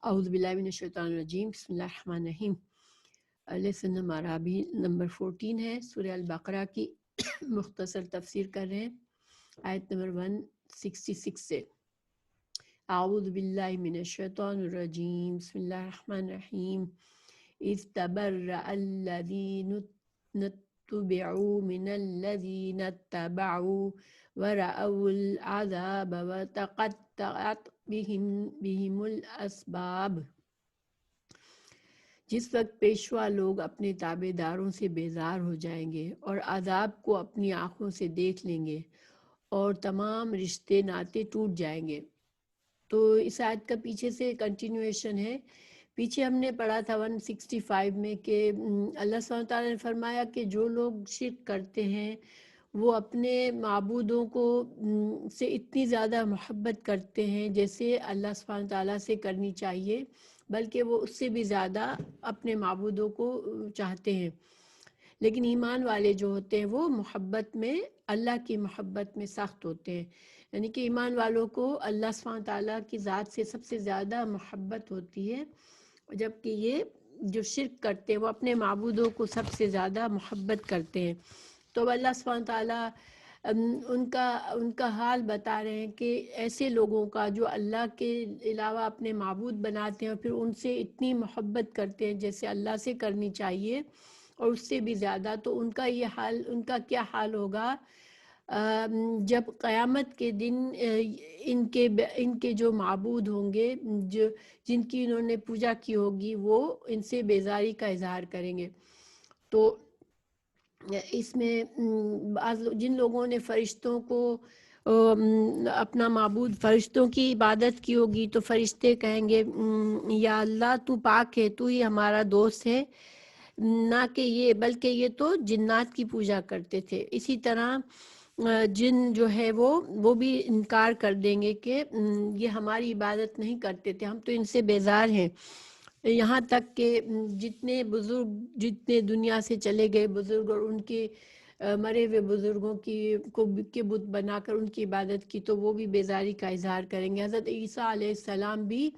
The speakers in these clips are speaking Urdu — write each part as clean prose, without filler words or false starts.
اعوذ باللہ من الشیطان الرجیم، بسم اللہ الرحمن الرحیم۔ لیسن ہمارا ابھی نمبر 14 ہے، سورہ البقرہ کی مختصر تفسیر کر رہے ہیں آیت نمبر 166 سے۔ اعوذ باللہ من الشیطان الرجیم، بسم اللہ الرحمن الرحیم۔ اذ تبرأ الذین اتبعوا من الذین اتبعوا ورأوا العذاب وتقطعت بهم الاسباب۔ جس وقت پیشوا لوگ اپنے تابع داروں سے بیزار ہو جائیں گے اور عذاب کو اپنی آنکھوں سے دیکھ لیں گے اور تمام رشتے ناطے ٹوٹ جائیں گے۔ تو اس آیت کا پیچھے سے کنٹینویشن ہے۔ پیچھے ہم نے پڑھا تھا 165 میں کہ اللہ سبحانہ وتعالیٰ نے فرمایا کہ جو لوگ شرک کرتے ہیں وہ اپنے معبودوں کو سے اتنی زیادہ محبت کرتے ہیں جیسے اللہ سبحانہ وتعالیٰ سے کرنی چاہیے، بلکہ وہ اس سے بھی زیادہ اپنے معبودوں کو چاہتے ہیں۔ لیکن ایمان والے جو ہوتے ہیں وہ محبت میں، اللہ کی محبت میں سخت ہوتے ہیں، یعنی کہ ایمان والوں کو اللہ سبحانہ تعالیٰ کی ذات سے سب سے زیادہ محبت ہوتی ہے، جبکہ یہ جو شرک کرتے ہیں وہ اپنے معبودوں کو سب سے زیادہ محبت کرتے ہیں۔ تو اللہ سبحانہ تعالیٰ ان کا حال بتا رہے ہیں کہ ایسے لوگوں کا جو اللہ کے علاوہ اپنے معبود بناتے ہیں اور پھر ان سے اتنی محبت کرتے ہیں جیسے اللہ سے کرنی چاہیے اور اس سے بھی زیادہ، تو ان کا یہ حال، ان کا کیا حال ہوگا جب قیامت کے دن ان کے جو معبود ہوں گے، جن کی انہوں نے پوجا کی ہوگی، وہ ان سے بیزاری کا اظہار کریں گے۔ تو اس میں جن لوگوں نے فرشتوں کو اپنا معبود، فرشتوں کی عبادت کی ہوگی، تو فرشتے کہیں گے یا اللہ تو پاک ہے، تو ہی ہمارا دوست ہے، نہ کہ یہ، بلکہ یہ تو جنات کی پوجا کرتے تھے۔ اسی طرح جن جو ہے وہ بھی انکار کر دیں گے کہ یہ ہماری عبادت نہیں کرتے تھے، ہم تو ان سے بیزار ہیں۔ یہاں تک کہ جتنے دنیا سے چلے گئے بزرگ اور ان کے مرے ہوئے بزرگوں کے بت بنا کر ان کی عبادت کی، تو وہ بھی بیزاری کا اظہار کریں گے۔ حضرت عیسیٰ علیہ السلام بھی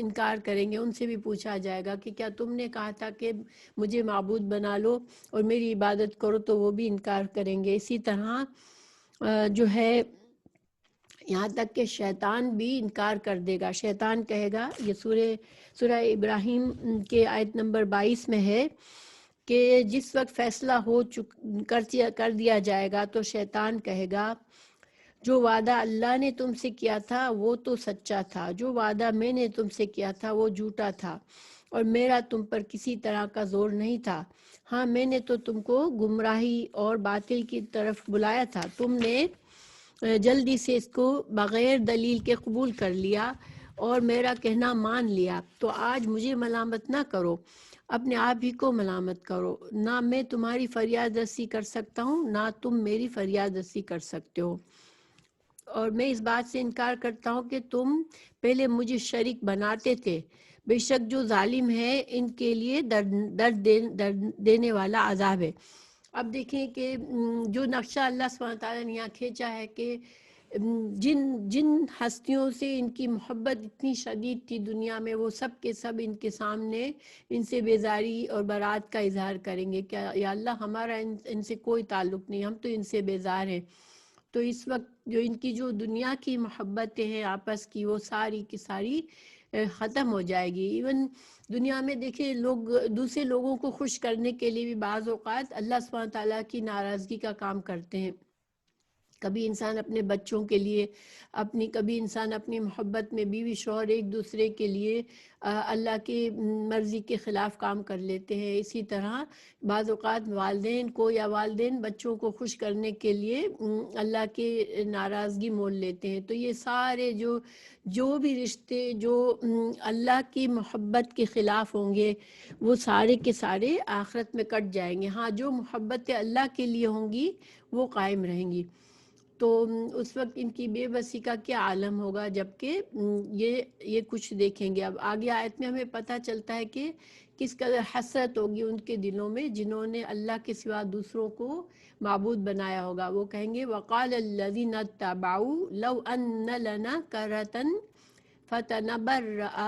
انکار کریں گے، ان سے بھی پوچھا جائے گا کہ کیا تم نے کہا تھا کہ مجھے معبود بنا لو اور میری عبادت کرو، تو وہ بھی انکار کریں گے۔ اسی طرح جو ہے یہاں تک کہ شیطان بھی انکار کر دے گا۔ شیطان کہے گا، یہ سورہ ابراہیم کے آیت نمبر 22 میں ہے کہ جس وقت فیصلہ کر دیا جائے گا تو شیطان کہے گا جو وعدہ اللہ نے تم سے کیا تھا وہ تو سچا تھا، جو وعدہ میں نے تم سے کیا تھا وہ جھوٹا تھا، اور میرا تم پر کسی طرح کا زور نہیں تھا۔ ہاں، میں نے تو تم کو گمراہی اور باطل کی طرف بلایا تھا، تم نے جلدی سے اس کو بغیر دلیل کے قبول کر لیا اور میرا کہنا مان لیا۔ تو آج مجھے ملامت نہ کرو، اپنے آپ ہی کو ملامت کرو، نہ میں تمہاری فریاد رسی کر سکتا ہوں نہ تم میری فریاد رسی کر سکتے ہو، اور میں اس بات سے انکار کرتا ہوں کہ تم پہلے مجھے شریک بناتے تھے۔ بے شک جو ظالم ہے ان کے لیے درد دینے والا عذاب ہے۔ اب دیکھیں کہ جو نقشہ اللہ سبحانہ تعالیٰ نے یہاں کھینچا ہے کہ جن ہستیوں سے ان کی محبت اتنی شدید تھی دنیا میں، وہ سب کے سب ان کے سامنے ان سے بیزاری اور برات کا اظہار کریں گے کہ یا اللہ ہمارا ان سے کوئی تعلق نہیں، ہم تو ان سے بیزار ہیں۔ تو اس وقت جو ان کی جو دنیا کی محبتیں ہیں آپس کی، وہ ساری کی ساری ختم ہو جائے گی۔ ایون دنیا میں دیکھیں لوگ دوسرے لوگوں کو خوش کرنے کے لیے بھی بعض اوقات اللہ سبحانہ تعالیٰ کی ناراضگی کا کام کرتے ہیں۔ کبھی انسان اپنے بچوں کے لیے کبھی انسان اپنی محبت میں بیوی شوہر ایک دوسرے کے لیے اللہ کی مرضی کے خلاف کام کر لیتے ہیں۔ اسی طرح بعض اوقات والدین کو یا والدین بچوں کو خوش کرنے کے لیے اللہ کے ناراضگی مول لیتے ہیں۔ تو یہ سارے جو بھی رشتے جو اللہ کی محبت کے خلاف ہوں گے وہ سارے کے سارے آخرت میں کٹ جائیں گے۔ ہاں، جو محبتیں اللہ کے لیے ہوں گی وہ قائم رہیں گی۔ تو اس وقت ان کی بے بسی کا کیا عالم ہوگا، جبکہ یہ کچھ دیکھیں گے۔ اب آگے آیت میں ہمیں پتہ چلتا ہے کہ کس قدر حسرت ہوگی ان کے دلوں میں جنہوں نے اللہ کے سوا دوسروں کو معبود بنایا ہوگا۔ وہ کہیں گے وَقَالَ الَّذِينَ اتَّبَعُوا لَوْ أَنَّ لَنَا كَرَّةً فتنبرأ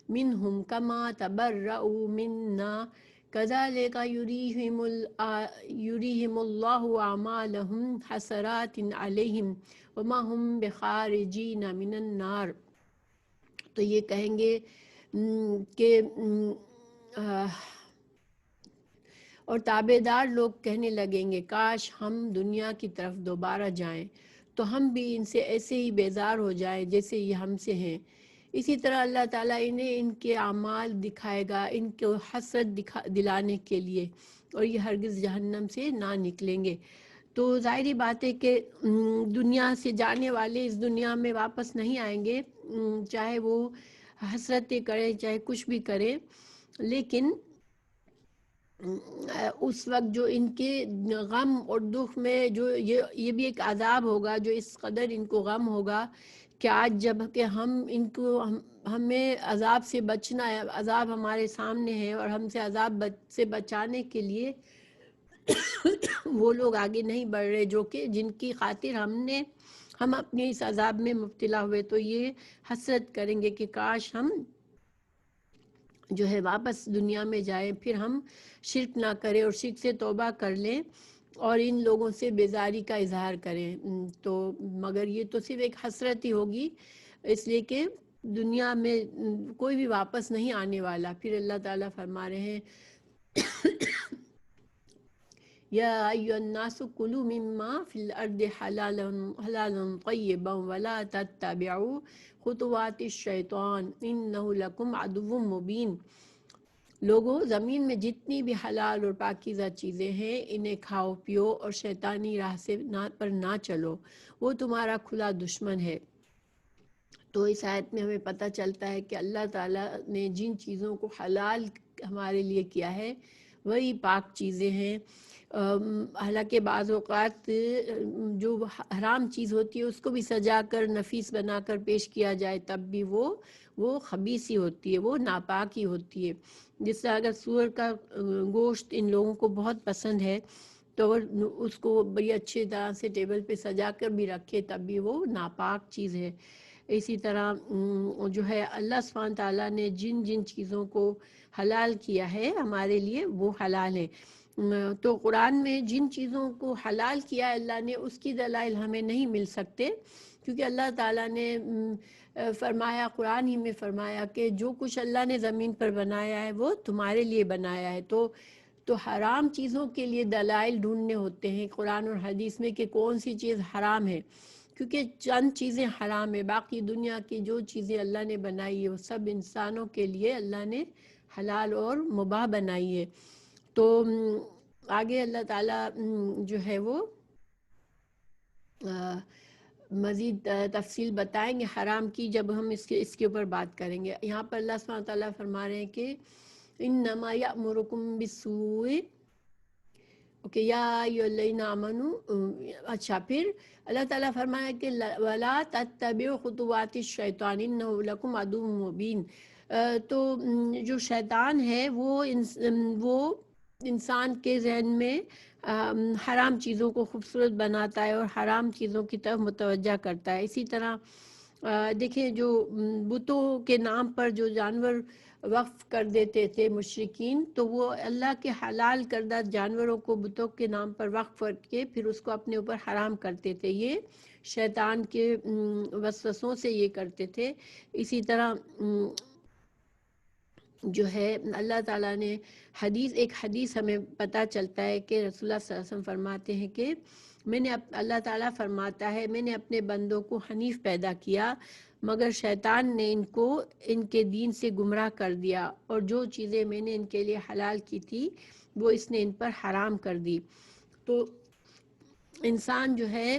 منهم كما تبرؤوا منا كذلك يريهم الله أعمالهم حسرات عليهم وما هم بخارجين من النار. تو یہ کہیں گے کہ اور تابع دار لوگ کہنے لگیں گے کاش ہم دنیا کی طرف دوبارہ جائیں تو ہم بھی ان سے ایسے ہی بیزار ہو جائیں جیسے یہ ہم سے ہیں. اسی طرح اللہ تعالیٰ انہیں ان کے اعمال دکھائے گا ان کو حسرت دلانے کے لیے اور یہ ہرگز جہنم سے نہ نکلیں گے. تو ظاہری بات ہے کہ دنیا سے جانے والے اس دنیا میں واپس نہیں آئیں گے، چاہے وہ حسرتیں کریں چاہے کچھ بھی کریں، لیکن اس وقت جو ان کے غم اور دکھ میں جو یہ بھی ایک عذاب ہوگا، جو اس قدر ان کو غم ہوگا کہ آج جب کہ ہم ان کو ہمیں عذاب سے بچنا ہے، عذاب ہمارے سامنے ہے اور ہم سے عذاب سے بچانے کے لیے وہ لوگ آگے نہیں بڑھ رہے جو کہ جن کی خاطر ہم اپنے اس عذاب میں مبتلا ہوئے، تو یہ حسرت کریں گے کہ کاش ہم جو ہے واپس دنیا میں جائیں، پھر ہم شرک نہ کریں اور شرک سے توبہ کر لیں اور ان لوگوں سے بیزاری کا اظہار کریں. تو مگر یہ تو صرف ایک حسرت ہی ہوگی، اس لیے کہ دنیا میں کوئی بھی واپس نہیں آنے والا. پھر اللہ تعالیٰ فرما رہے ہیں یا ایھا الناس کلوا مما فی الارض حلالا طیبا ولا تتبعوا خطوات الشیطان انہ لکم عدو مبین. لوگوں، زمین میں جتنی بھی حلال اور پاکیزہ چیزیں ہیں انہیں کھاؤ پیو اور شیطانی راہ سے پر نہ چلو، وہ تمہارا کھلا دشمن ہے. تو اس آیت میں ہمیں پتہ چلتا ہے کہ اللہ تعالیٰ نے جن چیزوں کو حلال ہمارے لیے کیا ہے وہی پاک چیزیں ہیں. حالانکہ بعض اوقات جو حرام چیز ہوتی ہے اس کو بھی سجا کر نفیس بنا کر پیش کیا جائے تب بھی وہ خبیث ہی ہوتی ہے، وہ ناپاک ہی ہوتی ہے. جس سے اگر سور کا گوشت ان لوگوں کو بہت پسند ہے تو اس کو بڑی اچھی طرح سے ٹیبل پہ سجا کر بھی رکھے تب بھی وہ ناپاک چیز ہے. اسی طرح جو ہے اللہ سبحانہ تعالیٰ نے جن جن چیزوں کو حلال کیا ہے ہمارے لیے وہ حلال ہے. تو قرآن میں جن چیزوں کو حلال کیا ہے اللہ نے اس کی دلائل ہمیں نہیں مل سکتے، کیونکہ اللہ تعالیٰ نے فرمایا، قرآن ہی میں فرمایا کہ جو کچھ اللہ نے زمین پر بنایا ہے وہ تمہارے لیے بنایا ہے. تو حرام چیزوں کے لیے دلائل ڈھونڈنے ہوتے ہیں قرآن اور حدیث میں کہ کون سی چیز حرام ہے، کیونکہ چند چیزیں حرام ہے، باقی دنیا کی جو چیزیں اللہ نے بنائی ہے وہ سب انسانوں کے لیے اللہ نے حلال اور مباح بنائی ہے. تو آگے اللہ تعالیٰ جو ہے وہ مزید تفصیل بتائیں گے حرام کی جب ہم اس کے اوپر بات کریں گے. یہاں پر اللہ سبحانہ تعالیٰ فرما رہے ہیں کہ انما یأمرکم بالسوء، اوکے، یا ایھا الذین آمنوا. اچھا، پھر اللہ تعالیٰ فرمایا کہ ولا تتبعوا خطوات الشیطان انہ لکم عدو مبین. تو جو شیطان ہے وہ انسان کے ذہن میں حرام چیزوں کو خوبصورت بناتا ہے اور حرام چیزوں کی طرف متوجہ کرتا ہے. اسی طرح دیکھیں جو بتوں کے نام پر جو جانور وقف کر دیتے تھے مشرکین، تو وہ اللہ کے حلال کردہ جانوروں کو بتوں کے نام پر وقف کر کے پھر اس کو اپنے اوپر حرام کرتے تھے. یہ شیطان کے وسوسوں سے یہ کرتے تھے. اسی طرح جو ہے اللہ تعالیٰ نے ایک حدیث ہمیں پتہ چلتا ہے کہ رسول اللہ صلی اللہ علیہ وسلم فرماتے ہیں کہ اللہ تعالیٰ فرماتا ہے میں نے اپنے بندوں کو حنیف پیدا کیا مگر شیطان نے ان کو ان کے دین سے گمراہ کر دیا، اور جو چیزیں میں نے ان کے لیے حلال کی تھی وہ اس نے ان پر حرام کر دی. تو انسان جو ہے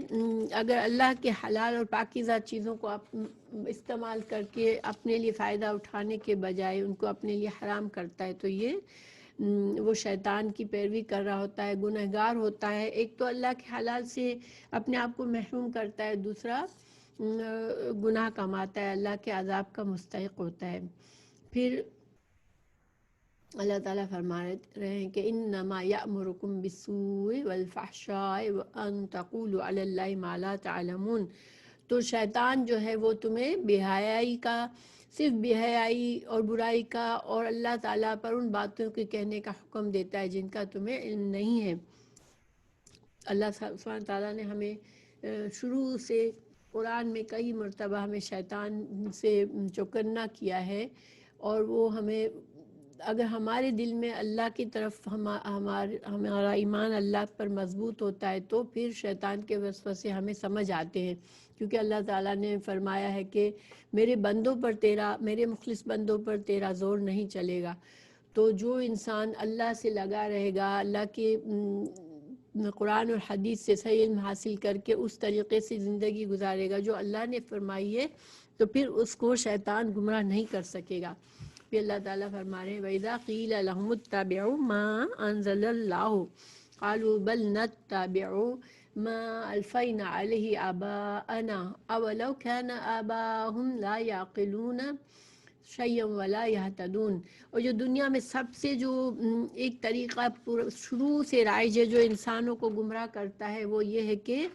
اگر اللہ کے حلال اور پاکیزہ چیزوں کو استعمال کر کے اپنے لیے فائدہ اٹھانے کے بجائے ان کو اپنے لیے حرام کرتا ہے تو یہ وہ شیطان کی پیروی کر رہا ہوتا ہے، گنہگار ہوتا ہے. ایک تو اللہ کے حلال سے اپنے آپ کو محروم کرتا ہے، دوسرا گناہ کماتا ہے، اللہ کے عذاب کا مستحق ہوتا ہے. پھر اللہ تعالیٰ فرما رہے ہیں کہ انما یأمرکم بالسوء والفحشاء وان تقولوا علی اللہ ما لا تعلمون. تو شیطان جو ہے وہ تمہیں بے حیائی کا، صرف بے حیائی اور برائی کا اور اللہ تعالیٰ پر ان باتوں کے کہنے کا حکم دیتا ہے جن کا تمہیں علم نہیں ہے۔ اللہ سبحانہ تعالیٰ نے ہمیں شروع سے قرآن میں کئی مرتبہ ہمیں شیطان سے چوکنا کیا ہے، اور وہ ہمیں، اگر ہمارے دل میں اللہ کی طرف ہمارا ایمان اللہ پر مضبوط ہوتا ہے تو پھر شیطان کے وسوسے ہمیں سمجھ آتے ہیں، کیونکہ اللہ تعالیٰ نے فرمایا ہے کہ میرے بندوں پر تیرا، میرے مخلص بندوں پر تیرا زور نہیں چلے گا۔ تو جو انسان اللہ سے لگا رہے گا، اللہ کے قرآن اور حدیث سے صحیح علم حاصل کر کے اس طریقے سے زندگی گزارے گا جو اللہ نے فرمائی ہے، تو پھر اس کو شیطان گمراہ نہیں کر سکے گا۔ پھر اللہ تعالیٰ فرما رہے ہیں وَإِذَا قِيلَ لَهُمُ اتَّبِعُوا مَا أَنزَلَ اللَّهُ قَالُوا بَلْ نَتَّبِعُ مَا أَلْفَيْنَا عَلَيْهِ آبَاءَنَا أَوَلَوْ كَانَ آبَاؤُهُمْ لَا يَعْقِلُونَ شیئا ولا یہتدون۔ اور جو دنیا میں سب سے جو ایک طریقہ شروع سے رائج ہے جو انسانوں کو گمراہ کرتا ہے، وہ یہ ہے کہ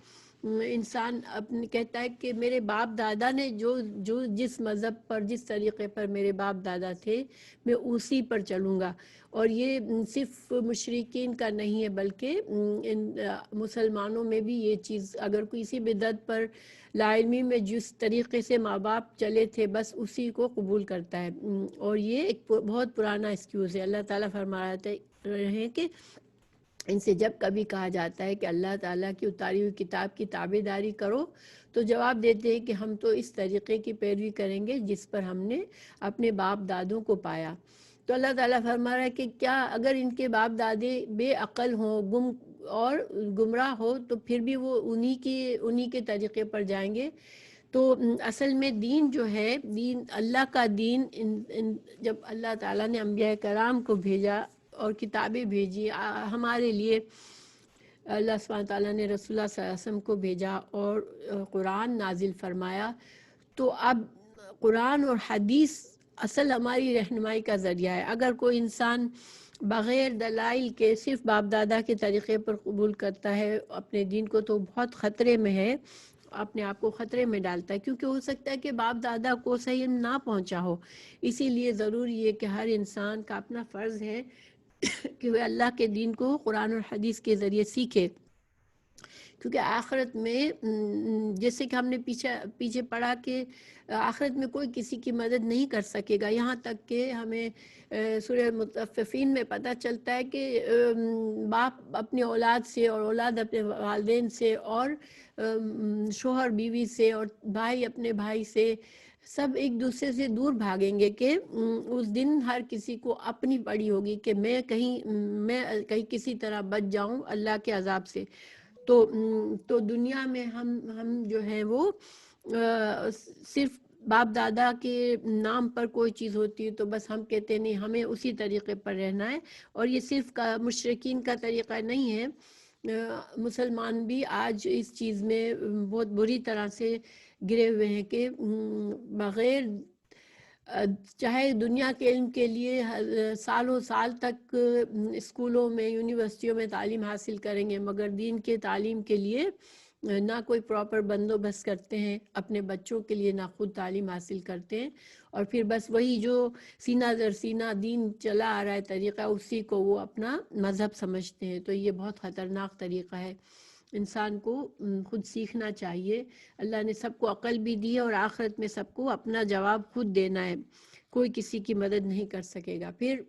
انسان اپنے کہتا ہے کہ میرے باپ دادا نے جو جس مذہب پر، جس طریقے پر میرے باپ دادا تھے میں اسی پر چلوں گا۔ اور یہ صرف مشرکین کا نہیں ہے بلکہ مسلمانوں میں بھی یہ چیز، اگر کسی بدعت پر لا علمی میں جس طریقے سے ماں باپ چلے تھے بس اسی کو قبول کرتا ہے، اور یہ ایک بہت پرانا ایکسکیوز ہے۔ اللہ تعالیٰ فرما رہے ہیں کہ ان سے جب کبھی کہا جاتا ہے کہ اللہ تعالیٰ کی اتاری ہوئی کتاب کی تابع داری کرو، تو جواب دیتے ہیں کہ ہم تو اس طریقے کی پیروی کریں گے جس پر ہم نے اپنے باپ دادوں کو پایا۔ تو اللہ تعالیٰ فرما رہا ہے کہ کیا اگر ان کے باپ دادے بے عقل ہوں اور گمراہ ہو تو پھر بھی وہ انہی کے طریقے پر جائیں گے؟ تو اصل میں دین جو ہے، دین اللہ کا دین، جب اللہ تعالیٰ نے انبیاء کرام کو بھیجا اور کتابیں بھیجی ہمارے لیے، اللہ سبحانہ تعالیٰ نے رسول اللہ صلی اللہ علیہ وسلم کو بھیجا اور قرآن نازل فرمایا، تو اب قرآن اور حدیث اصل ہماری رہنمائی کا ذریعہ ہے۔ اگر کوئی انسان بغیر دلائل کے صرف باپ دادا کے طریقے پر قبول کرتا ہے اپنے دین کو، تو بہت خطرے میں ہے، اپنے آپ کو خطرے میں ڈالتا ہے، کیونکہ ہو سکتا ہے کہ باپ دادا کو صحیح علم نہ پہنچا ہو۔ اسی لیے ضروری ہے کہ ہر انسان کا اپنا فرض ہے کہ وہ اللہ کے دین کو قرآن اور حدیث کے ذریعے سیکھے، کیونکہ آخرت میں جیسے کہ ہم نے پیچھے پڑھا کہ آخرت میں کوئی کسی کی مدد نہیں کر سکے گا، یہاں تک کہ ہمیں سورہ مطففین میں پتہ چلتا ہے کہ باپ اپنی اولاد سے اور اولاد اپنے والدین سے اور شوہر بیوی سے اور بھائی اپنے بھائی سے، سب ایک دوسرے سے دور بھاگیں گے کہ اس دن ہر کسی کو اپنی پڑی ہوگی کہ میں کہیں کسی طرح بچ جاؤں اللہ کے عذاب سے۔ تو دنیا میں ہم جو ہیں وہ صرف باپ دادا کے نام پر کوئی چیز ہوتی ہے تو بس ہم کہتے نہیں، ہمیں اسی طریقے پر رہنا ہے، اور یہ صرف مشرکین کا طریقہ نہیں ہے، مسلمان بھی آج اس چیز میں بہت بری طرح سے گرے ہوئے ہیں کہ بغیر چاہے دنیا کے علم کے لیے سالوں سال تک اسکولوں میں، یونیورسٹیوں میں تعلیم حاصل کریں گے، مگر دین کے تعلیم کے لیے نہ کوئی پراپر بندوبست کرتے ہیں اپنے بچوں کے لیے، نہ خود تعلیم حاصل کرتے ہیں، اور پھر بس وہی جو سینہ در سینہ دین چلا آ رہا ہے طریقہ، اسی کو وہ اپنا مذہب سمجھتے ہیں۔ تو یہ بہت خطرناک طریقہ ہے، انسان کو خود سیکھنا چاہیے۔ اللہ نے سب کو عقل بھی دی ہے اور آخرت میں سب کو اپنا جواب خود دینا ہے، کوئی کسی کی مدد نہیں کر سکے گا۔ پھر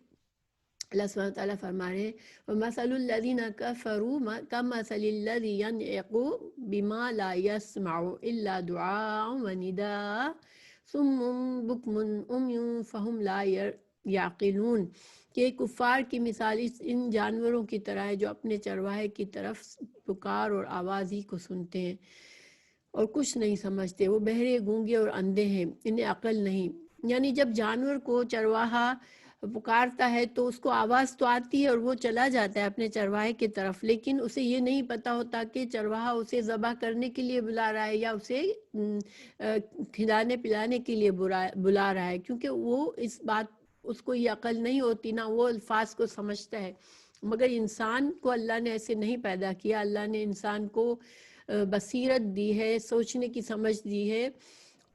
اللہ سبحانہ تعالیٰ فرما رہے ہیں وَمَثَلُ الَّذِينَ كَفَرُوا كَمَثَلِ الَّذِي يَنْعِقُ بِمَا لَا يَسْمَعُ إِلَّا دُعَاءً وَنِدَاءً صُمٌّ بُكْمٌ عُمْيٌ فَهُمْ لَا يَعْقِلُونَ، کہ کفار کی مثال ان جانوروں کی طرح ہے جو اپنے چرواہے کی طرف پکار اور آواز ہی کو سنتے ہیں اور کچھ نہیں سمجھتے، وہ بہرے، گونگے اور اندھے ہیں، انہیں عقل نہیں۔ یعنی جب جانور کو چرواہا پکارتا ہے تو اس کو آواز تو آتی ہے اور وہ چلا جاتا ہے اپنے چرواہے کی طرف، لیکن اسے یہ نہیں پتا ہوتا کہ چرواہا اسے ذبح کرنے کے لیے بلا رہا ہے یا اسے کھلانے پلانے کے لیے بلا رہا ہے، کیونکہ وہ اس کو یہ عقل نہیں ہوتی، نہ وہ الفاظ کو سمجھتا ہے۔ مگر انسان کو اللہ نے ایسے نہیں پیدا کیا، اللہ نے انسان کو بصیرت دی ہے، سوچنے کی سمجھ دی ہے،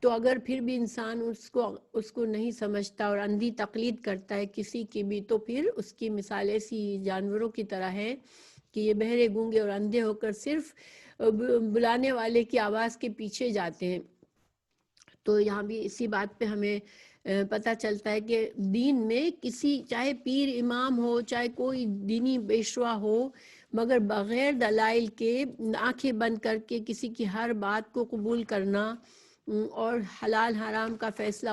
تو اگر پھر بھی انسان اس کو نہیں سمجھتا اور اندھی تقلید کرتا ہے کسی کی بھی، تو پھر اس کی مثال ایسی جانوروں کی طرح ہے کہ یہ بہرے گونگے اور اندھے ہو کر صرف بلانے والے کی آواز کے پیچھے جاتے ہیں۔ تو یہاں بھی اسی بات پہ ہمیں پتہ چلتا ہے کہ دین میں کسی، چاہے پیر امام ہو، چاہے کوئی دینی پیشوا ہو، مگر بغیر دلائل کے آنکھیں بند کر کے کسی کی ہر بات کو قبول کرنا اور حلال حرام کا فیصلہ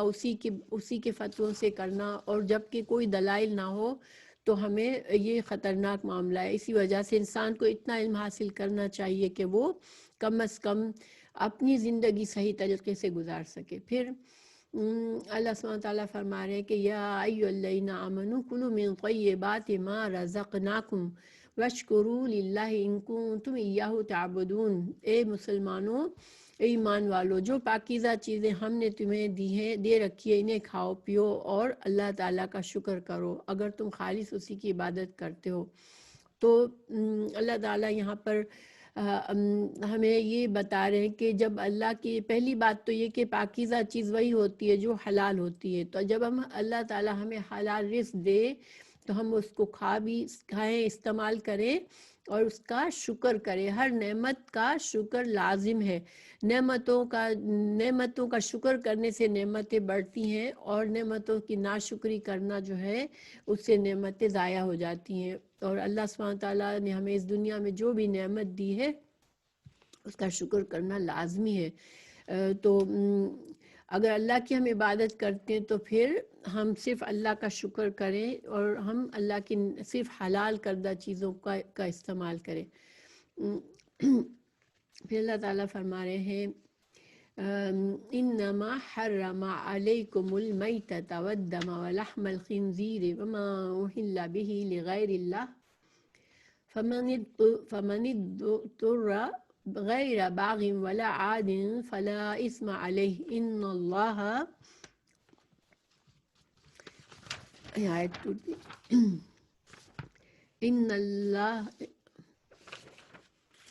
اسی کے فتووں سے کرنا، اور جب کہ کوئی دلائل نہ ہو، تو ہمیں یہ خطرناک معاملہ ہے۔ اسی وجہ سے انسان کو اتنا علم حاصل کرنا چاہیے کہ وہ کم از کم اپنی زندگی صحیح طریقے سے گزار سکے۔ پھر اللہ سبحانہ وتعالیٰ فرما رہے ہیں کہ یا ایھا الذین آمنوا کلوا من طیبات ما رزقناکم واشکروا للہ ان کنتم ایاہ تعبدون۔ اے مسلمانوں، اے ایمان والو، جو پاکیزہ چیزیں ہم نے تمہیں دے رکھی ہے، انہیں کھاؤ پیو اور اللہ تعالیٰ کا شکر کرو اگر تم خالص اسی کی عبادت کرتے ہو۔ تو اللہ تعالیٰ یہاں پر ہمیں یہ بتا رہے ہیں کہ جب اللہ کی پہلی بات تو یہ کہ پاکیزہ چیز وہی ہوتی ہے جو حلال ہوتی ہے، تو جب اللہ تعالیٰ ہمیں حلال رزق دے تو ہم اس کو کھائیں، استعمال کریں اور اس کا شکر کریں۔ ہر نعمت کا شکر لازم ہے۔ نعمتوں کا شکر کرنے سے نعمتیں بڑھتی ہیں، اور نعمتوں کی ناشکری کرنا جو ہے اس سے نعمتیں ضائع ہو جاتی ہیں۔ اور اللہ سبحانہ تعالیٰ نے ہمیں اس دنیا میں جو بھی نعمت دی ہے اس کا شکر کرنا لازمی ہے۔ تو اگر اللہ کی ہم عبادت کرتے ہیں تو پھر ہم صرف اللہ کا شکر کریں اور ہم اللہ کی صرف حلال کردہ چیزوں کا استعمال کریں۔ پھر اللہ تعالیٰ فرما رہے ہیں انما حرم علیکم المیتۃ والدم ولحم الخنزیر وما اہل بہ لغیر اللہ فمن اضطر غیر باغ ولا عاد فلا اثم علیہ ان اللہ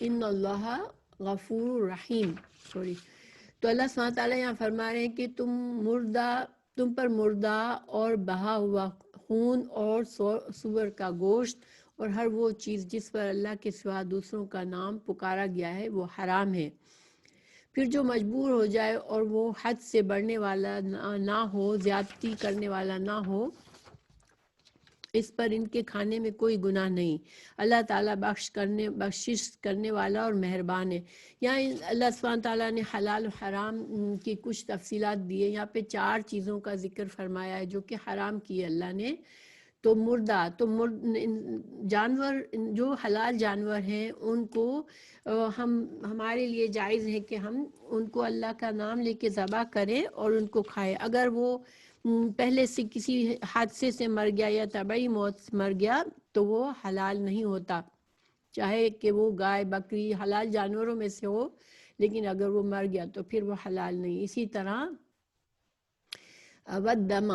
ان اللہ غفور رحیم۔ تو اللہ سبحانہ تعالیٰ یہاں فرما رہے ہیں کہ تم پر مردہ اور بہا ہوا خون اور سور کا گوشت اور ہر وہ چیز جس پر اللہ کے سوا دوسروں کا نام پکارا گیا ہے وہ حرام ہے۔ پھر جو مجبور ہو جائے اور وہ حد سے بڑھنے والا نہ ہو، زیادتی کرنے والا نہ ہو، اس پر ان کے کھانے میں کوئی گناہ نہیں۔ اللہ تعالیٰ بخشش کرنے والا اور مہربان ہے۔ یہاں اللہ سبحانہ تعالیٰ نے حلال و حرام کی کچھ تفصیلات دی ہے۔ یہاں پہ 4 چیزوں کا ذکر فرمایا ہے جو کہ حرام کی ہے اللہ نے۔ تو مردہ، جانور جو حلال جانور ہیں ان کو ہمارے لیے جائز ہے کہ ہم ان کو اللہ کا نام لے کے ذبح کریں اور ان کو کھائیں۔ اگر وہ پہلے سے کسی حادثے سے مر گیا یا طبعی موت سے مر گیا تو وہ حلال نہیں ہوتا، چاہے کہ وہ گائے بکری حلال جانوروں میں سے ہو، لیکن اگر وہ مر گیا تو پھر وہ حلال نہیں۔ اسی طرح والدم،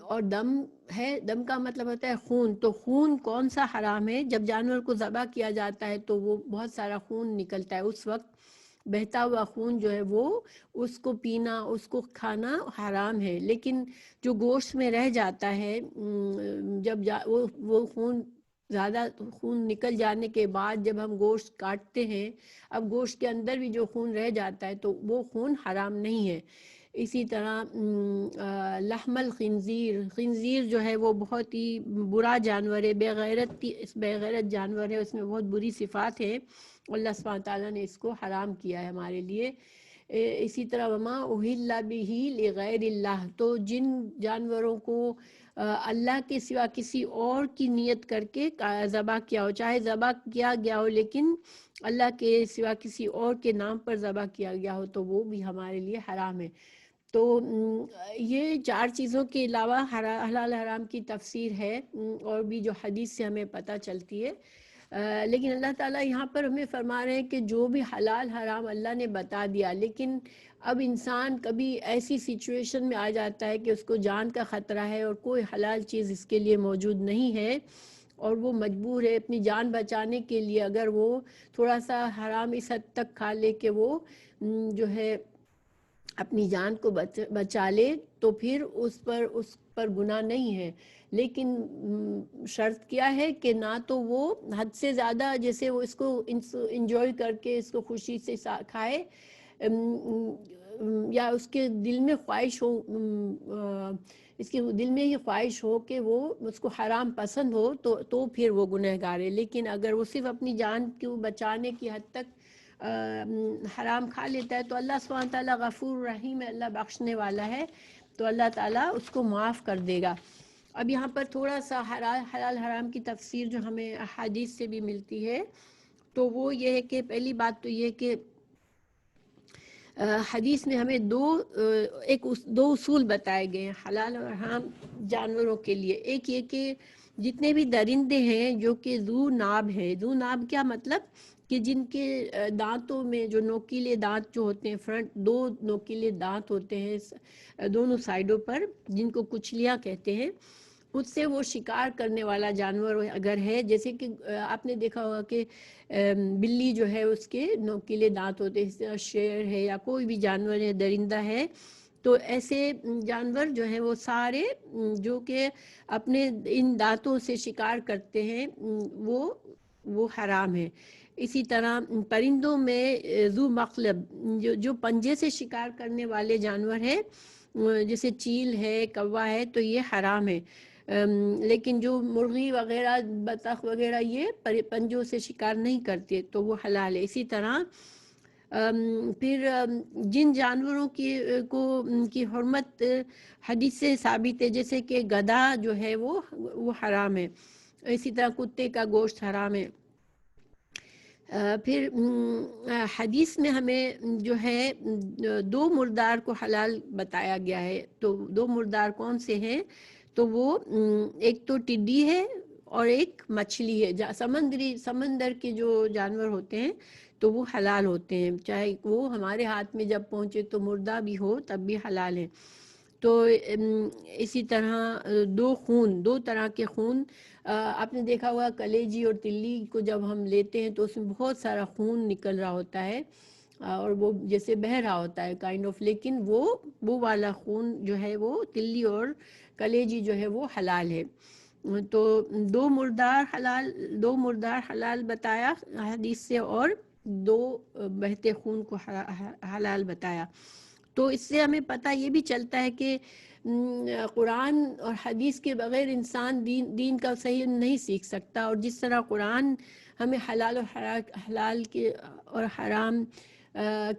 اور دم کا مطلب ہوتا ہے خون۔ تو خون کون سا حرام ہے؟ جب جانور کو ذبح کیا جاتا ہے تو وہ بہت سارا خون نکلتا ہے، اس وقت بہتا ہوا خون جو ہے وہ اس کو پینا، اس کو کھانا حرام ہے۔ لیکن جو گوشت میں رہ جاتا ہے، جب وہ خون زیادہ خون نکل جانے کے بعد جب ہم گوشت کاٹتے ہیں، اب گوشت کے اندر بھی جو خون رہ جاتا ہے تو وہ خون حرام نہیں ہے۔ اسی طرح لحم الخنزیر، خنزیر جو ہے وہ بہت ہی برا جانور ہے، بے غیرت جانور ہے، اس میں بہت بری صفات ہے، اللہ سبحانہ تعالیٰ نے اس کو حرام کیا ہے ہمارے لیے۔ اسی طرح وما اہل بہ لغیر اللہ، تو جن جانوروں کو اللہ کے سوا کسی اور کی نیت کر کے ذبح کیا ہو، چاہے ذبح کیا گیا ہو لیکن اللہ کے سوا کسی اور کے نام پر ذبح کیا گیا ہو تو وہ بھی ہمارے لیے حرام ہے۔ تو یہ 4 چیزوں کے علاوہ حلال حرام کی تفسیر ہے اور بھی جو حدیث سے ہمیں پتہ چلتی ہے، لیکن اللہ تعالیٰ یہاں پر ہمیں فرما رہے ہیں کہ جو بھی حلال حرام اللہ نے بتا دیا، لیکن اب انسان کبھی ایسی سچویشن میں آ جاتا ہے کہ اس کو جان کا خطرہ ہے اور کوئی حلال چیز اس کے لیے موجود نہیں ہے، اور وہ مجبور ہے اپنی جان بچانے کے لیے، اگر وہ تھوڑا سا حرام اس حد تک کھا لے کہ وہ جو ہے اپنی جان کو بچا لے، تو پھر اس پر گناہ نہیں ہے. لیکن شرط کیا ہے کہ نہ تو وہ حد سے زیادہ جیسے وہ اس کو انجوائے کر کے اس کو خوشی سے کھائے، یا اس کے دل میں خواہش ہو، اس کے دل میں یہ خواہش ہو کہ وہ اس کو حرام پسند ہو، تو پھر وہ گنہگار ہے. لیکن اگر وہ صرف اپنی جان کو بچانے کی حد تک حرام کھا لیتا ہے تو اللہ سبحانہ تعالیٰ غفور رحیم ہے، اللہ بخشنے والا ہے، تو اللہ تعالیٰ اس کو معاف کر دے گا. اب یہاں پر تھوڑا سا حلال حرام کی تفسیر جو ہمیں احادیث سے بھی ملتی ہے، تو وہ یہ ہے کہ پہلی بات تو یہ کہ حدیث میں ہمیں دو اصول بتائے گئے ہیں حلال اور حرام جانوروں کے لیے. ایک یہ کہ جتنے بھی درندے ہیں جو کہ ذو ناب ہیں، ذو ناب کیا مطلب کہ جن کے دانتوں میں جو نوکیلے دانت جو ہوتے ہیں، فرنٹ 2 نوکیلے دانت ہوتے ہیں دونوں سائڈوں پر، جن کو کچلیاں کہتے ہیں، اس سے وہ شکار کرنے والا جانور اگر ہے، جیسے کہ آپ نے دیکھا ہوگا کہ بلی جو ہے اس کے نوکیلے دانت ہوتے ہیں، شیر ہے یا کوئی بھی جانور ہے، درندہ ہے، تو ایسے جانور جو ہیں وہ سارے جو کہ اپنے ان دانتوں سے شکار کرتے ہیں وہ حرام ہے. اسی طرح پرندوں میں ذو مخلب جو پنجے سے شکار کرنے والے جانور ہیں، جیسے چیل ہے، کوا ہے، تو یہ حرام ہے. لیکن جو مرغی وغیرہ، بطخ وغیرہ یہ پنجوں سے شکار نہیں کرتے تو وہ حلال ہے. اسی طرح پھر جن جانوروں کی حرمت حدیث سے ثابت ہے، جیسے کہ گدھا جو ہے وہ حرام ہے. اسی طرح کتے کا گوشت حرام ہے. پھر حدیث میں ہمیں جو ہے 2 مردار کو حلال بتایا گیا ہے. تو 2 مردار کون سے ہیں؟ تو وہ ایک تو ٹڈی ہے اور ایک مچھلی ہے. سمندر کے جو جانور ہوتے ہیں تو وہ حلال ہوتے ہیں، چاہے وہ ہمارے ہاتھ میں جب پہنچے تو مردہ بھی ہو تب بھی حلال ہے. تو اسی طرح 2 طرح کے خون، آپ نے دیکھا ہوا کلیجی اور تلی کو جب ہم لیتے ہیں تو اس میں بہت سارا خون نکل رہا ہوتا ہے اور وہ جیسے بہہ رہا ہوتا ہے کائنڈ آف، لیکن وہ والا خون جو ہے وہ تلی اور کلیجی جو ہے وہ حلال ہے. تو 2 مردار حلال بتایا حدیث سے، اور 2 بہتے خون کو حلال بتایا. تو اس سے ہمیں پتہ یہ بھی چلتا ہے کہ قرآن اور حدیث کے بغیر انسان دین کا صحیح نہیں سیکھ سکتا. اور جس طرح قرآن ہمیں حلال اور حرام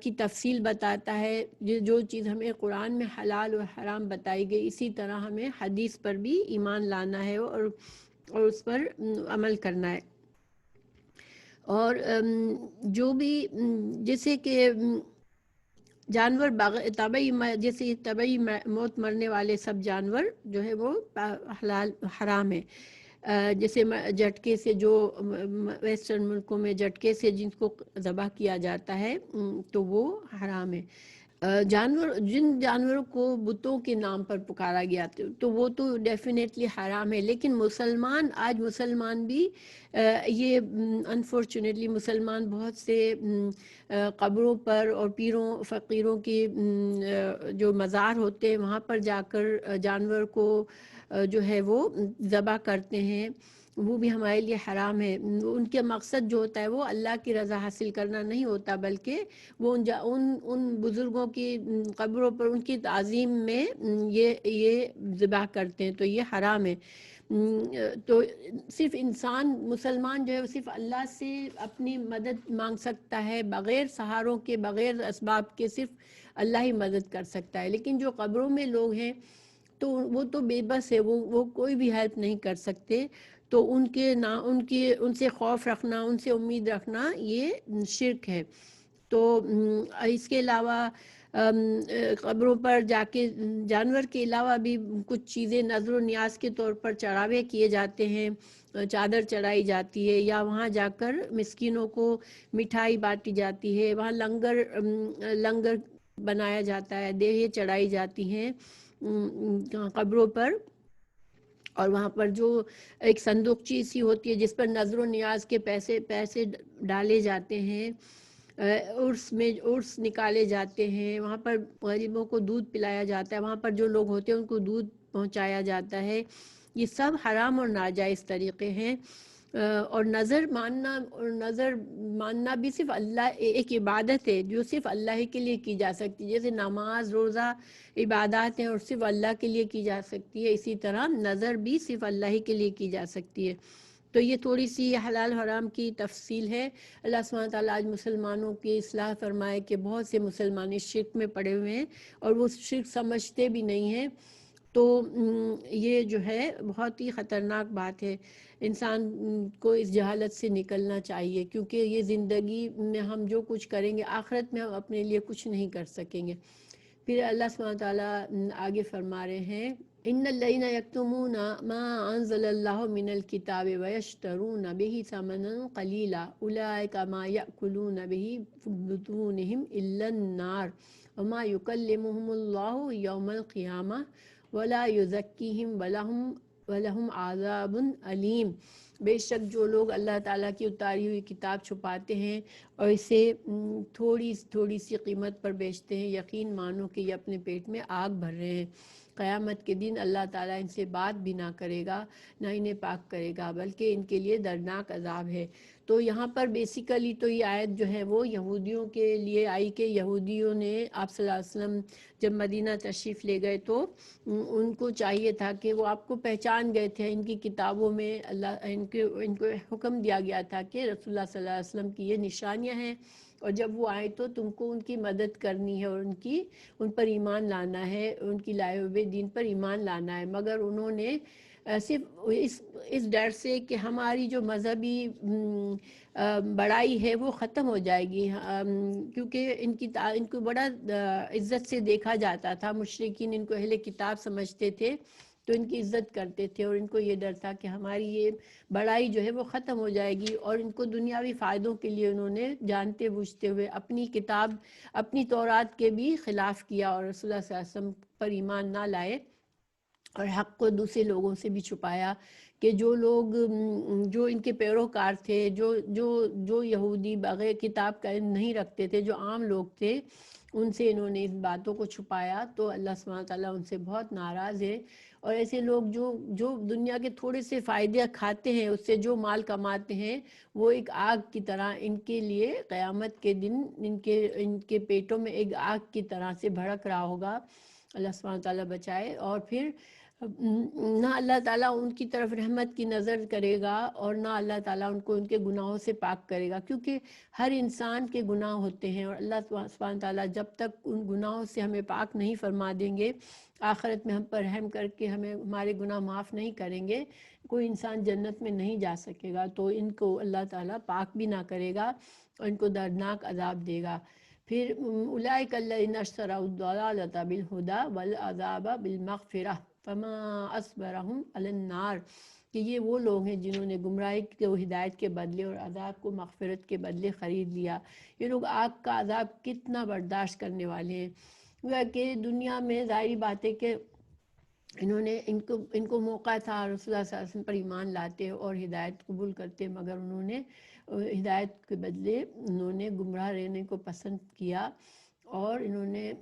کی تفصیل بتاتا ہے، جو چیز ہمیں قرآن میں حلال اور حرام بتائی گئی، اسی طرح ہمیں حدیث پر بھی ایمان لانا ہے اور اس پر عمل کرنا ہے. اور جو بھی جیسے کہ جانور جیسے طبعی موت مرنے والے سب جانور جو ہے وہ حرام ہے. جیسے جھٹکے سے، جو ویسٹرن ملکوں میں جھٹکے سے جن کو ذبح کیا جاتا ہے تو وہ حرام ہے. جن جانوروں کو بتوں کے نام پر پکارا گیا تو وہ تو ڈیفینیٹلی حرام ہے. لیکن آج مسلمان بھی یہ انفارچونیٹلی مسلمان بہت سے قبروں پر اور پیروں فقیروں کی جو مزار ہوتے ہیں وہاں پر جا کر جانور کو جو ہے وہ ذبح کرتے ہیں، وہ بھی ہمارے لیے حرام ہے. ان کے مقصد جو ہوتا ہے وہ اللہ کی رضا حاصل کرنا نہیں ہوتا، بلکہ وہ ان بزرگوں کی قبروں پر ان کی تعظیم میں یہ ذبح کرتے ہیں، تو یہ حرام ہے. تو صرف مسلمان جو ہے وہ صرف اللہ سے اپنی مدد مانگ سکتا ہے، بغیر سہاروں کے، بغیر اسباب کے، صرف اللہ ہی مدد کر سکتا ہے. لیکن جو قبروں میں لوگ ہیں تو وہ تو بے بس ہے، وہ کوئی بھی ہیلپ نہیں کر سکتے. تو ان سے خوف رکھنا، ان سے امید رکھنا یہ شرک ہے. تو اس کے علاوہ قبروں پر جا کے جانور کے علاوہ بھی کچھ چیزیں نظر و نیاز کے طور پر چڑھاوے کیے جاتے ہیں، چادر چڑھائی جاتی ہے، یا وہاں جا کر مسکینوں کو مٹھائی بانٹی جاتی ہے، وہاں لنگر بنایا جاتا ہے، دیہیں چڑھائی جاتی ہیں قبروں پر. اور وہاں پر جو ایک صندوقچی سی ہوتی ہے جس پر نظر و نیاز کے پیسے ڈالے جاتے ہیں، عرس نکالے جاتے ہیں، وہاں پر غریبوں کو دودھ پلایا جاتا ہے، وہاں پر جو لوگ ہوتے ہیں ان کو دودھ پہنچایا جاتا ہے، یہ سب حرام اور ناجائز طریقے ہیں۔ اور نظر ماننا بھی صرف اللہ، ایک عبادت ہے جو صرف اللہ ہی کے لیے کی جا سکتی ہے، جیسے نماز روزہ عبادات ہیں اور صرف اللہ کے لیے کی جا سکتی ہے، اسی طرح نظر بھی صرف اللہ ہی کے لیے کی جا سکتی ہے۔ تو یہ تھوڑی سی حلال حرام کی تفصیل ہے۔ اللہ سبحانہ تعالیٰ آج مسلمانوں کی اصلاح فرمائے کہ بہت سے مسلمان اس شرک میں پڑے ہوئے ہیں اور وہ شرک سمجھتے بھی نہیں ہیں۔ تو یہ جو ہے بہت ہی خطرناک بات ہے، انسان کو اس جہالت سے نکلنا چاہیے، کیونکہ یہ زندگی میں ہم جو کچھ کریں گے آخرت میں ہم اپنے لیے کچھ نہیں کر سکیں گے۔ پھر اللہ سبحانہ تعالیٰ آگے فرما رہے ہیں، ان الذین یکتمون ما انزل اللہ من الکتاب ویشترون بہ ثمنا قلیلا اولئک ما یأکلون بہ بطونہم الا النار وما یکلمہم اللہ یوم القیامہ ولا یزکیہم ولہم عذاب علیم۔ بے شک جو لوگ اللہ تعالیٰ کی اتاری ہوئی کتاب چھپاتے ہیں اور اسے تھوڑی سی قیمت پر بیچتے ہیں، یقین مانو کہ یہ اپنے پیٹ میں آگ بھر رہے ہیں۔ قیامت کے دن اللہ تعالیٰ ان سے بات بھی نہ کرے گا، نہ انہیں پاک کرے گا، بلکہ ان کے لیے دردناک عذاب ہے۔ تو یہاں پر بیسیکلی تو یہ آیت جو ہے وہ یہودیوں کے لیے آئی کہ یہودیوں نے آپ صلی اللہ علیہ وسلم جب مدینہ تشریف لے گئے تو ان کو چاہیے تھا کہ وہ آپ کو پہچان گئے تھے، ان کی کتابوں میں ان کو حکم دیا گیا تھا کہ رسول اللہ صلی اللہ علیہ وسلم کی یہ نشانیاں ہیں، اور جب وہ آئے تو تم کو ان کی مدد کرنی ہے اور ان پر ایمان لانا ہے، ان کی لائے ہوئے دین پر ایمان لانا ہے۔ مگر انہوں نے صرف اس ڈر سے کہ ہماری جو مذہبی بڑائی ہے وہ ختم ہو جائے گی، کیونکہ ان کو بڑا عزت سے دیکھا جاتا تھا، مشرکین ان کو اہل کتاب سمجھتے تھے تو ان کی عزت کرتے تھے، اور ان کو یہ ڈر تھا کہ ہماری یہ بڑائی جو ہے وہ ختم ہو جائے گی، اور ان کو دنیاوی فائدوں کے لیے انہوں نے جانتے بوجھتے ہوئے اپنی کتاب، اپنی تورات کے بھی خلاف کیا اور رسول اللہ صلی اللہ علیہ وسلم پر ایمان نہ لائے، اور حق کو دوسرے لوگوں سے بھی چھپایا کہ جو لوگ جو ان کے پیروکار تھے، جو یہودی بغیر کتاب کا علم نہیں رکھتے تھے، جو عام لوگ تھے، ان سے انہوں نے اس باتوں کو چھپایا، تو اللہ سبحانہ تعالیٰ ان سے بہت ناراض ہے۔ اور ایسے لوگ جو دنیا کے تھوڑے سے فائدے کھاتے ہیں، اس سے جو مال کماتے ہیں، وہ ایک آگ کی طرح ان کے لیے قیامت کے دن ان کے پیٹوں میں ایک آگ کی طرح سے بھڑک رہا ہوگا۔ اللہ سبحانہ تعالیٰ بچائے۔ اور پھر نہ اللہ تعالیٰ ان کی طرف رحمت کی نظر کرے گا، اور نہ اللہ تعالیٰ ان کو ان کے گناہوں سے پاک کرے گا، کیونکہ ہر انسان کے گناہ ہوتے ہیں، اور اللہ سبحانہ تعالیٰ جب تک ان گناہوں سے ہمیں پاک نہیں فرما دیں گے، آخرت میں ہم پر رحم کر کے ہمارے گناہ معاف نہیں کریں گے، کوئی انسان جنت میں نہیں جا سکے گا۔ تو ان کو اللہ تعالیٰ پاک بھی نہ کرے گا اور ان کو دردناک عذاب دے گا۔ پھر اولئک الذین اشتروا الضلالۃ بالہدی والعذاب بالمغفرہ فما اصبرہم علی النار، کہ یہ وہ لوگ ہیں جنہوں نے گمراہی کو ہدایت کے بدلے اور عذاب کو مغفرت کے بدلے خرید لیا۔ یہ لوگ آگ کا عذاب کتنا برداشت کرنے والے ہیں۔ وہ کہ دنیا میں ظاہری بات ہے کہ ان کو موقع تھا رسول اللہ صلی اللہ علیہ وسلم پر ایمان لاتے اور ہدایت قبول کرتے، مگر انہوں نے ہدایت کے بدلے انہوں نے گمراہ رہنے کو پسند کیا، اور انہوں نے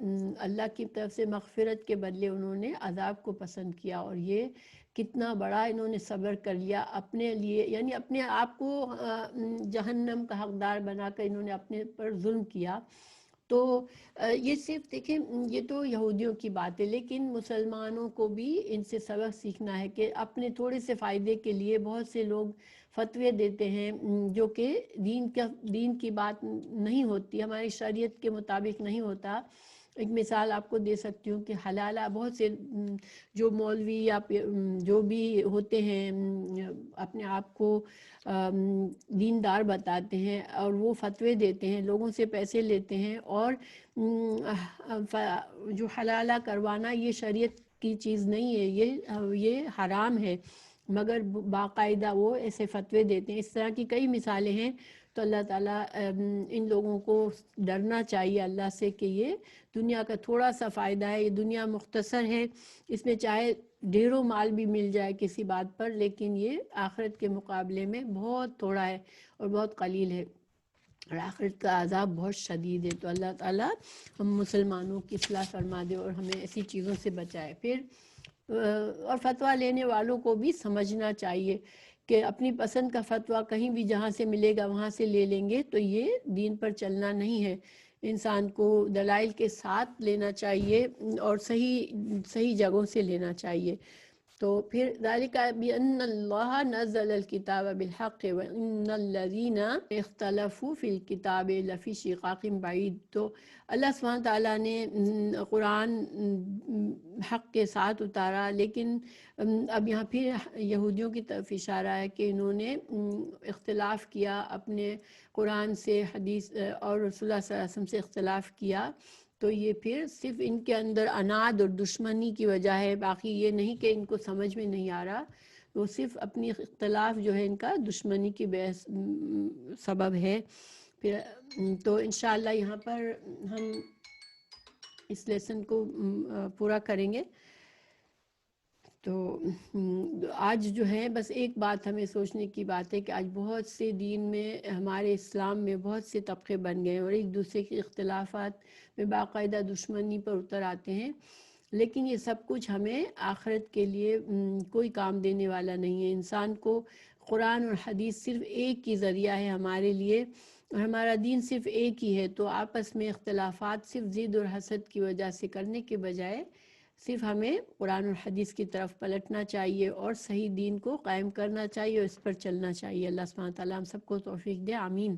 اللہ کی طرف سے مغفرت کے بدلے انہوں نے عذاب کو پسند کیا، اور یہ کتنا بڑا انہوں نے صبر کر لیا اپنے لیے، یعنی اپنے آپ کو جہنم کا حقدار بنا کر انہوں نے اپنے پر ظلم کیا۔ تو یہ صرف دیکھیں یہ تو یہودیوں کی بات ہے، لیکن مسلمانوں کو بھی ان سے سبق سیکھنا ہے کہ اپنے تھوڑے سے فائدے کے لیے بہت سے لوگ فتوے دیتے ہیں جو کہ دین کی بات نہیں ہوتی، ہماری شریعت کے مطابق نہیں ہوتا۔ ایک مثال آپ کو دے سکتی ہوں کہ حلالہ بہت سے جو مولوی یا جو بھی ہوتے ہیں اپنے آپ کو دیندار بتاتے ہیں، اور وہ فتوے دیتے ہیں، لوگوں سے پیسے لیتے ہیں، اور جو حلالہ کروانا یہ شریعت کی چیز نہیں ہے، یہ حرام ہے، مگر باقاعدہ وہ ایسے فتوے دیتے ہیں. اس طرح کی کئی مثالیں ہیں. تو اللہ تعالیٰ ان لوگوں کو ڈرنا چاہیے اللہ سے کہ یہ دنیا کا تھوڑا سا فائدہ ہے، یہ دنیا مختصر ہے، اس میں چاہے ڈھیروں مال بھی مل جائے کسی بات پر، لیکن یہ آخرت کے مقابلے میں بہت تھوڑا ہے اور بہت قلیل ہے، اور آخرت کا عذاب بہت شدید ہے. تو اللہ تعالیٰ ہم مسلمانوں کی اصلاح فرما دے اور ہمیں ایسی چیزوں سے بچائے. پھر اور فتویٰ لینے والوں کو بھی سمجھنا چاہیے کہ اپنی پسند کا فتویٰ کہیں بھی جہاں سے ملے گا وہاں سے لے لیں گے تو یہ دین پر چلنا نہیں ہے. انسان کو دلائل کے ساتھ لینا چاہیے اور صحیح جگہوں سے لینا چاہیے. تو پھر ذالک بأن اللہ نزل الکتاب بالحق وان الذین اختلفوا فی الکتاب لفی شقاق بعید. تو اللہ سبحانہ تعالیٰ نے قرآن حق کے ساتھ اتارا، لیکن اب یہاں پھر یہودیوں کی طرف اشارہ ہے کہ انہوں نے اختلاف کیا اپنے قرآن سے، حدیث اور رسول اللہ صلی اللہ علیہ وسلم سے اختلاف کیا. تو یہ پھر صرف ان کے اندر اناد اور دشمنی کی وجہ ہے، باقی یہ نہیں کہ ان کو سمجھ میں نہیں آ رہا. وہ صرف اپنی اختلاف جو ہے ان کا دشمنی کی سبب ہے. پھر تو انشاءاللہ یہاں پر ہم اس لیسن کو پورا کریں گے. تو آج جو ہے بس ایک بات ہمیں سوچنے کی بات ہے کہ آج بہت سے دین میں، ہمارے اسلام میں بہت سے طبقے بن گئے ہیں اور ایک دوسرے کے اختلافات میں باقاعدہ دشمنی پر اتر آتے ہیں. لیکن یہ سب کچھ ہمیں آخرت کے لیے کوئی کام دینے والا نہیں ہے. انسان کو قرآن اور حدیث صرف ایک ہی ذریعہ ہے ہمارے لیے، اور ہمارا دین صرف ایک ہی ہے. تو آپس میں اختلافات صرف ضد اور حسد کی وجہ سے کرنے کے بجائے صرف ہمیں قرآن اور حدیث کی طرف پلٹنا چاہیے اور صحیح دین کو قائم کرنا چاہیے اور اس پر چلنا چاہیے. اللہ سبحانہ تعالیٰ ہم سب کو توفیق دے. آمین.